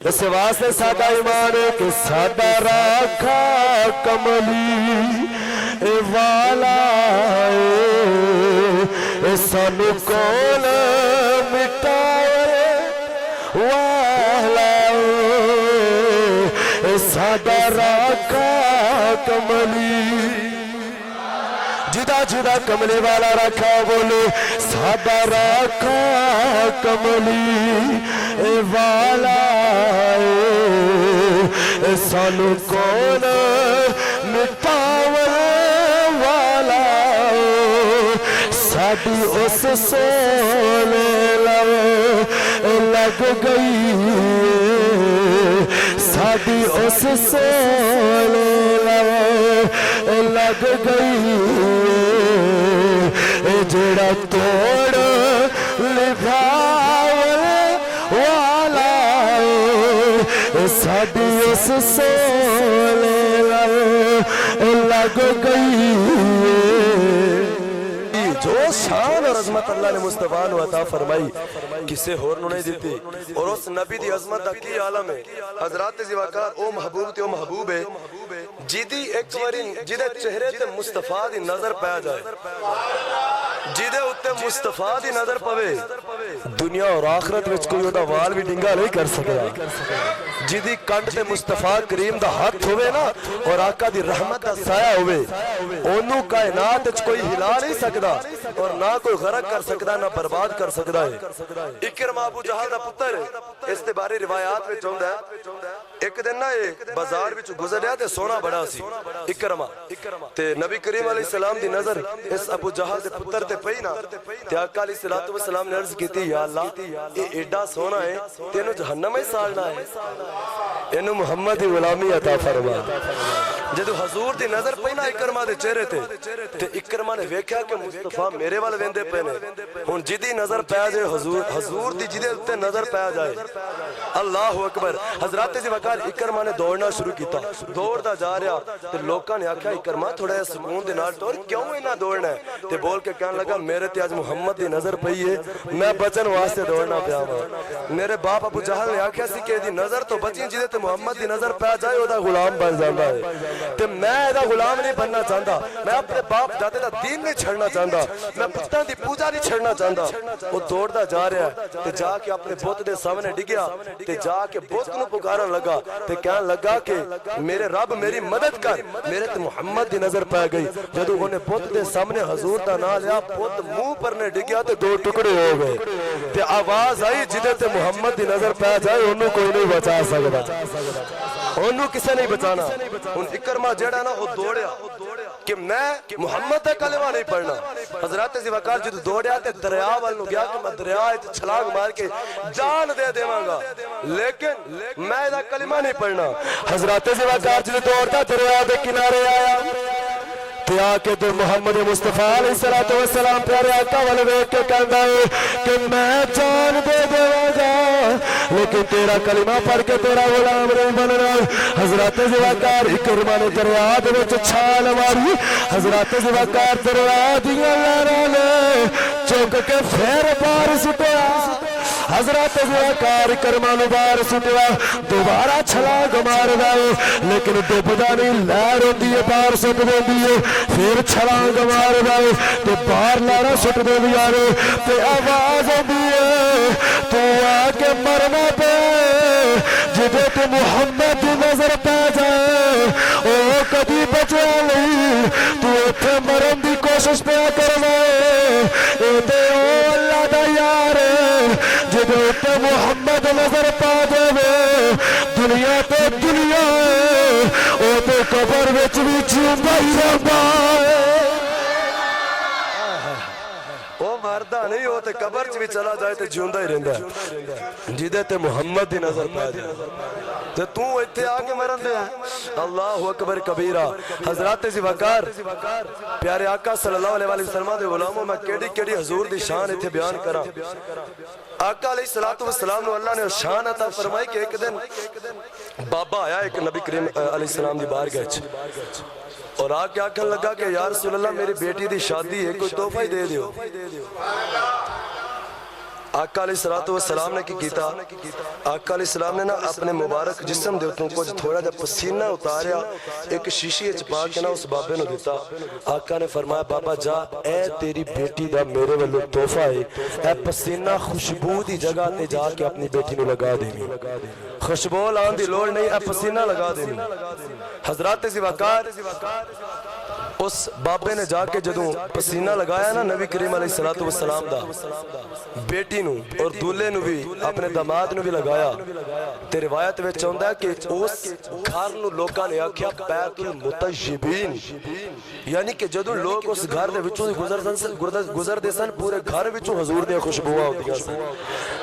اس واسطے سادہ ایمان ہے کہ سادہ راکھا کملی اے والا اے سانو کون مٹاوے والا اے سادہ راکھا کملی جدا جدا کملے والا رکھا بولے سادہ رکھا کملی اے والا اے سانو کون مٹاور والا ساڈی اس سونے لگ گئی ساڈی اس سونے لگ گئی جڑا توڑ لبھاور والا ساڈی اس سونے لگ گئی جو شان اور عظمت اللہ نے مصطفیٰ نو عطا فرمائی کسے ہور نو نہیں دیتی اور اس نبی دی عظمت دا کی عالم ہے حضرات زیواکار او محبوب تے او محبوب ہے جیدی ایک واری جیدے چہرے تے مصطفیٰ دی نظر پہ جائے جیدے اتے مصطفیٰ دی نظر پوے دنیا اور آخرت وچ کوئی ہوتا وال بھی ڈنگا نہیں کر سکتا جیدی کنڈ تے مصطفیٰ کریم دا ہاتھ ہوئے نا اور آقا دی رحمت دا سایہ ہوئے انہوں کائنات وچ کوئی ہلا نہیں سکتا اور نہ کوئی غرق کر سکتا نہ برباد کر سکتا ہے اکرمہ ابو جہل دا پتر ہے اس تے بارے روایات میں چوندہ ہے ایک دن نا بازار وچ گزر رہا تے سونا بڑا سی اکرمہ تے نبی کریم علیہ السلام دی نظر اس ابو جہل دے پتر تے پئی نا تے آقا علیہ السلام نے عرض کیتی یا اللہ یہ ایڈا سونا ہے تینوں جہنم ہی سالنا ہے اینو محمد غلامی عطا فرما جدو حضور دی نظر پئی نا اکرمہ دے چہرے تے اکرمہ نے ویکھیا کہ مصطفیٰ میرے وال ویندے پے نے ہن جدی نظر پہ جائے حضور دی جدے تے نظر پہ جائے اللہ اکبر حضرات زیواکار اکرمہ نے دوڑنا شروع کیتا دوڑدا جا رہا تے لوکاں نے آکھیا اکرمہ تھوڑا جہا سکون دے نال ٹور کیوں انہاں دوڑنا ہے تے بول کے کہنے لگا میرے تے اج محمد دی نظر پئی ہے میں بچن واسطے دوڑنا پیا ہاں میرے باپ ابو جہل نے آکھیا سی کہ دی نظر تو بچی جدے تے محمد دی نظر پہ جائے او دا غلام بن جاندا ہے تے میں دا غلام نہیں بننا چاہندا میں اپنے باپ دادے دا دین نہیں چھڑنا چاہندا میں پتاں دی پوجا نہیں چھڑنا چاہندا او دوڑدا جا رہا ہے تے جا کے اپنے بت دے سامنے ڈگیا تے جا کے بت نو پکارن لگا تے کہن لگا کہ میرے رب میری مدد کر میرے تے محمد دی نظر پہ گئی جدوں اونے بت دے سامنے حضور دا نام لیا بت منہ پر نے ڈگیا تے دو ٹکڑے ہو گئے تے آواز آئی جدے تے محمد دی نظر پہ جائے اونوں کوئی نہیں بچا سکدا اونوں کسے نہیں بچانا ہن اکرمہ جیڑا نا او دوڑیا کہ میں محمد دا کلمہ نہیں پڑھنا حضرات زیواکار جدو دوڑیا تے دریا وال نو گیا کہ میں دریا تے چھلانگ مار کے جان دے دیواں گا لیکن میں دا کلمہ نہیں پڑھنا حضرات زیواکار جدو دوڑتا دریا دے کنارے آیا تے آ کے تو محمد مصطفیٰ علیہ السلام پیارے آقا والے ویکھ کے کہندا ہے کہ میں جان دے دیواں گا لیکن تیرا کلمہ پڑھ کے تیرا غلام نہیں بننا حضرات زیواکار اکرمہ نے دریا دے وچ چھال ماری حضرات زیواکار دریا دیاں لہراں نے چک کے پھر پار سٹیا حضرات زیواکار اکرمہ نو باہر سٹیا دوبارہ چھلانگ ماردا ہے لیکن ڈبدا نہیں لہر ہوندی ہے باہر سٹ دیندی ہے پھر چھلانگ ماردا ہے تے باہر لہراں سٹ دیندی ہے تے آواز آندی ہے تو آ کے مرنا پے جدے تے محمد دی نظر پہ جائے او کبھی بچا نہیں تو اتھے مرن دی کوشش پہ کرنا اے تے او اللہ دا یار جدے اتھے محمد نظر پہ جائے دنیا تے دنیا او تے قبر وچ بھی جیوندا ہی رہندا او مردہ نہیں ہو تے قبر چ بھی چلا جائے تے جیوندا ہی رہندا ہے جدے تے محمد دی نظر پہ جائے تے تو ایتھے آ کے مرن دے اللہ اکبر کبیرہ حضرات زیواکار پیارے آقا صلی اللہ علیہ وسلم دے غلاموں میں کیڑی کیڑی حضور دی شان ایتھے بیان کراں آقا علیہ السلام نو اللہ نے شان عطا فرمائی کہ ایک دن بابا آیا ایک نبی کریم علیہ السلام دی بارگاہ وچ اور آ کے آکھن لگا کہ یا رسول اللہ میری بیٹی دی شادی ہے کوئی تحفہ ہی دے دیو آقا علیہ السلام نے کی کیتا؟ آقا علیہ السلام نے نا اپنے مبارک جسم دے اتوں کچھ تھوڑا جا پسینہ اتاریا ایک شیشی چپا کے نا اس بابے نو دیتا. آقا نے فرمایا بابا جا اے تیری بیٹی دا میرے والو تحفہ ہے, اے پسینہ خوشبو دی جگہ تے جا کے اپنی بیٹی نو لگا دیں. خوشبو لان دی لوڑ نہیں, اے پسینہ لگا دیں. حضرات زیوکار اس بابے نے جا کے جدوں پسینہ لگایا نا نبی کریم علیہ السلام دا بیٹی نو اور دولے نو بھی اپنے داماد نو بھی لگایا تے روایت وچ ہوندا ہے کہ اس گھر نو لوکاں نے آکھیا بیت المطیبین, یعنی کہ جدوں لوگ اس گھر دے وچوں گزردے سن پورے گھر وچوں حضور دی خوشبوواں ہوندیاں سن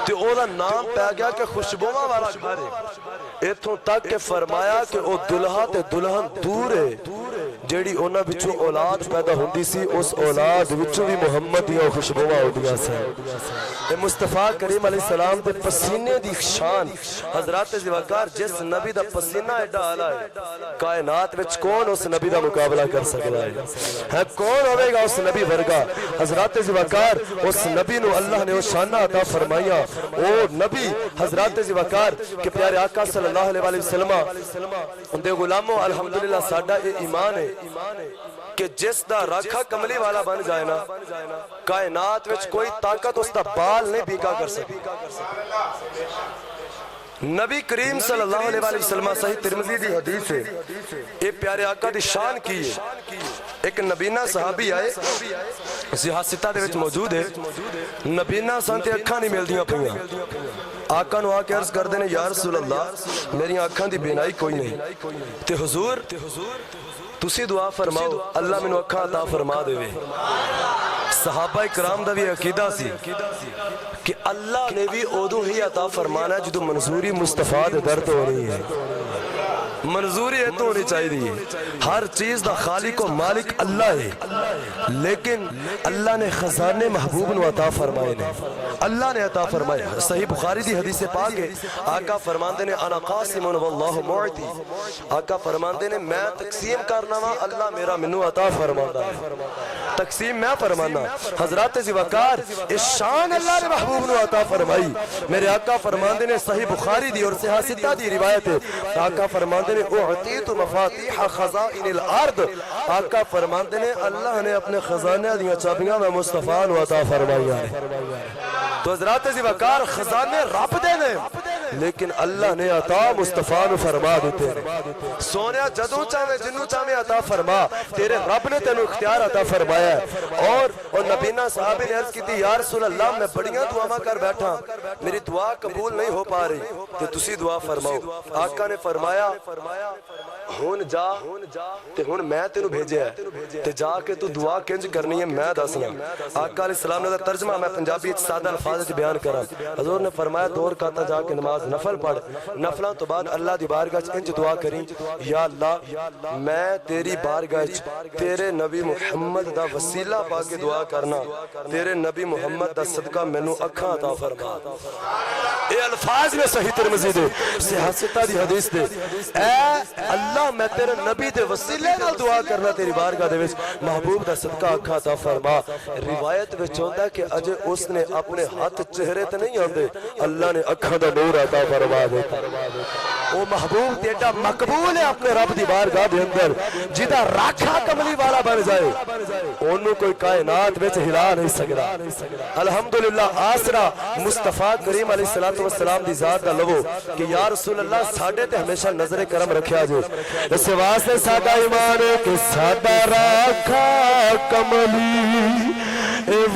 تے او دا نام پے گیا کہ خوشبوواں والا گھر ہے. ایتھوں تک کہ فرمایا کہ او دلہا تے دلہن دور ہے جیڑی اونا بچوں اولاد پیدا ہوندی سی, اس اولاد بچوں بھی محمد یا خوشبوہ ہوندیا سے. اے مصطفیٰ کریم علیہ السلام دے پسینے دی شان. حضرات زیوکار جس نبی دا پسینہ ایڈا آلہ ہے, کائنات وچ کون اس نبی دا مقابلہ کر سکتا ہے؟ کون ہوئے گا اس نبی ورگا؟ حضرات زیوکار اس نبی نو اللہ نے اس شانہ عطا فرمایا. او نبی حضرات زیوکار کہ پیارے آقا صلی اللہ علیہ وسلم اندے غلاموں الحمدللہ ساڈا اے ایمان ہے کہ جس دا راکھا کملی والا بن جائے نا کائنات وچ کوئی طاقت اس دا بال نہیں بیکا کر سکتی. نبی کریم صلی اللہ علیہ وسلم صحیح ترمذی دی حدیث ہے, اے پیارے آقا دی شان کی ہے. ایک نبینہ صحابی آئے سیاستہ دے وچ موجود ہے, نبینہ سانتے اکھاں نہیں مل دیاں پہیاں. آقا نو آکے عرض کر دینے یا رسول اللہ میری آنکھاں دی بینائی کوئی نہیں تے حضور تسی دعا فرماؤ اللہ میں نو اکھاں عطا فرما دے وے. صحابہ اکرام دا بھی عقیدہ سی کہ اللہ نے بھی اودوں ہی عطا فرمانا ہے جدو منظوری مصطفیٰ دے درد ہو رہی ہے. منظوری ہے تو ہونی چاہیے دی. ہر چیز دا خالق و مالک اللہ ہے, لیکن اللہ نے خزانے محبوب نو عطا فرمائے نے, اللہ نے عطا فرمائے. صحیح بخاری دی حدیث پاک ہے, آقا فرماندے نے انا قاسم واللہ معتی, آقا فرماندے نے میں تقسیم کرنا وا اللہ میرا منو عطا فرماندا ہے, تقسیم میں فرمانا. حضرات زیوکار اس شان اللہ نے محبوب نو عطا فرمائی. میرے آقا فرماندے نے صحیح بخاری دی اور صحیح ستہ دی روایت ہے, آقا فرماندے نے اعطیت مفاتیح خزائن الارض, آقا فرماندے نے اللہ نے اپنے خزانے دیاں چابیاں میں مصطفیٰ نو عطا فرمائی ہے. تو حضرات زیوکار خزانے رب دے نے لیکن اللہ نے عطا مصطفیٰ نو فرما دیتے ہیں. سونیا جدوں چاہے جنوں چاہے عطا فرما, تیرے رب نے تینوں اختیار عطا فرمایا ہے. اور نبینہ صحابی نے عرض کی تھی یا رسول اللہ میں بڑیاں دعا کر بیٹھا, میری دعا قبول نہیں ہو پا رہی کہ تسی دعا فرماؤ. آقا نے فرمایا ہون جا تے ہون میں تینوں بھیجے ہے تے جا کے تو دعا کنج کرنی ہے میں دسنا. آقا علیہ السلام نے ترجمہ میں پنجابی سادہ الفاظ بیان کرا. حضور نے فرمایا دور کاتا جا کے نماز نفل پڑھ, نفلوں تو بعد اللہ دی بارگاہ انج دعا کریں یا اللہ میں تیری بارگاہ تیرے نبی محمد دا وسیلہ پا کے دعا کرنا, تیرے نبی محمد دا صدقہ مینوں اکھاں عطا فرما. اے الفاظ میں صحیح ترمذی دے صحیح دی حدیث دے, اے اللہ میں تیرے نبی دے وسیلے نال دعا کرنا تیری بارگاہ دے وچ محبوب دا صدقہ اکھاں عطا فرما. روایت وچ ہوندا ہے کہ اجے اس نے اپنے ہاتھ چہرے تے نہیں آندے, اللہ نے اکھاں دا نور عطا فرما دیتا. وہ محبوب تیڈا مقبول ہے اپنے رب دی بارگاہ دے اندر, جدا راکھا کملی والا بن جائے انہوں کوئی کائنات وچ ہلا نہیں سکدا. الحمدللہ آسرا مصطفیٰ کریم علیہ السلام دی ذات دا لو کہ یا رسول اللہ ساڈے تے ہمیشہ نظر کرم رکھیا جو. اس واسطے ساڈا ایمان ہے کہ ساڈا راکھا کملی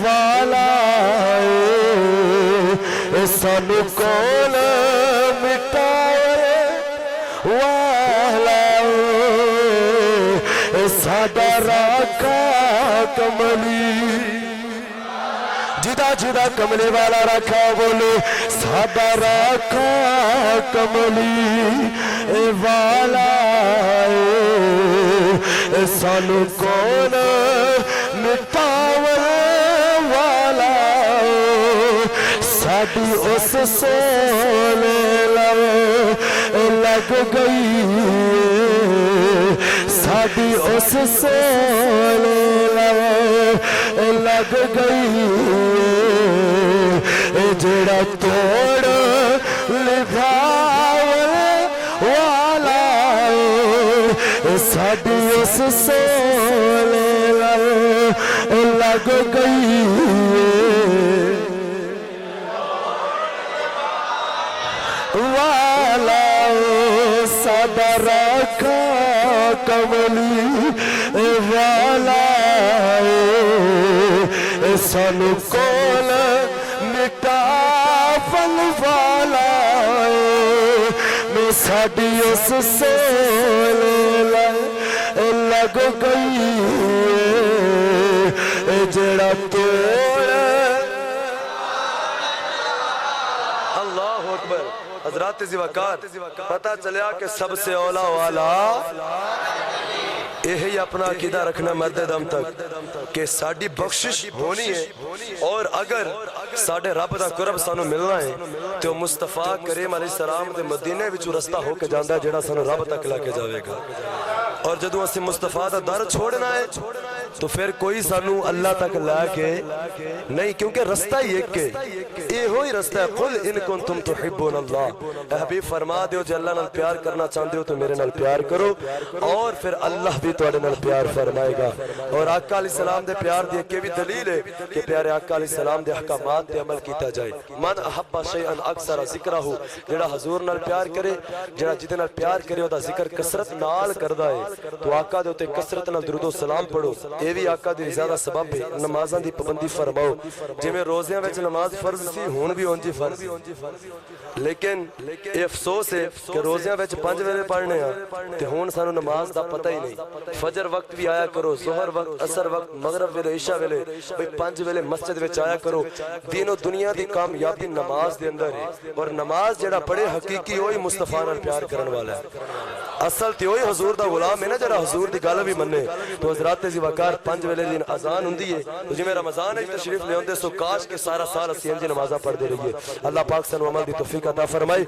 والا سانو کول مٹائے والا, ساڈا راکھا کملی جدا جدا کملے والا رکھا بولے ساڈا راکھا کملی والا سانو کون مٹاون والا, ساڈی اس سولے لگ گئی, ساڈی اس سولے لگ گئی جڑا توڑ لبھاول والا ساڈی اس سولے لگ گئی والا ساڈا راکھا کملی والا سانو کول مٹاون والا میں ساڈی اس سولے لگ گئی جڑا توڑ اللہ اکبر حضرات زیوکار پتہ چلیا کہ سب سے اولا والا یہی اپنا عقیدہ رکھنا مرد دم تک کہ ساڑی بخشش ہونی ہے اور اگر ساڑے رب دا قرب سانو ملنا ہے تو مصطفیٰ کریم علیہ السلام دے مدینے وچو رستہ ہو کے جاندہ ہے جڑا سانو رب تک لے کے جاوے گا اور جدوں اسے مصطفیٰ دا در چھوڑنا ہے تو پھر کوئی سانو اللہ تک لے کے نہیں کیونکہ رستہ ہی ایک کے یہ ہوئی رستہ ہے قل ان کنتم تحبون اللہ اے حبیب فرما دیو جے اللہ نال پیار کرنا چاہتے ہو تو میرے نال پیار کرو اور پھر اللہ بھی توڑے نال پیار فرمائے گا اور آقا علیہ السلام دے پیار دے کے بھی دلیل ہے کہ پیارے آقا علیہ السلام دے احکامات دے عمل کیتا جائے من احب شیئا اکثر ذکرہ جڑا حضور نال پیار کرے جڑا جدے نال پیار کرے دا ذکر کثرت نال کردہ ہے تو آقا دے ہوتے کثرت نال درود و سلام پڑھو اے بھی آقا دے زیادہ سبب ہے نمازاں دی پابندی فرماؤ جے میں روزیاں وچ نماز فرض سی ہون بھی اونجی فرض لیکن اے افسوس ہے کہ روزیاں وچ 5 ویلے پڑھنے ہیں تے ہون سانو نماز دا پتہ ہی نہیں فجر وقت بھی آیا کرو ظہر وقت عصر وقت مغرب ویلے عشاء ویلے بھئی 5 ویلے مسجد وچ آیا کرو دین و دنیا دی کامیابی نماز دے اندر ہے اور نماز جڑا پڑھے حقیقی ہوئی مصطفیٰ نال پیار کرن والا ہے اصل تے ہوئی حضور دا غلام ہے نا جڑا حضور دی گل بھی مننے تو حضرات زیوکار 5 ویلے دن اذان ہوندی ہے تو جے میں رمضان وچ تشریف لے اوندے سو کاش کہ سارا سال اسی انج نمازاں پڑھ دے رہیے اللہ پاک سانو عمل دی توفیق عطا فرمائے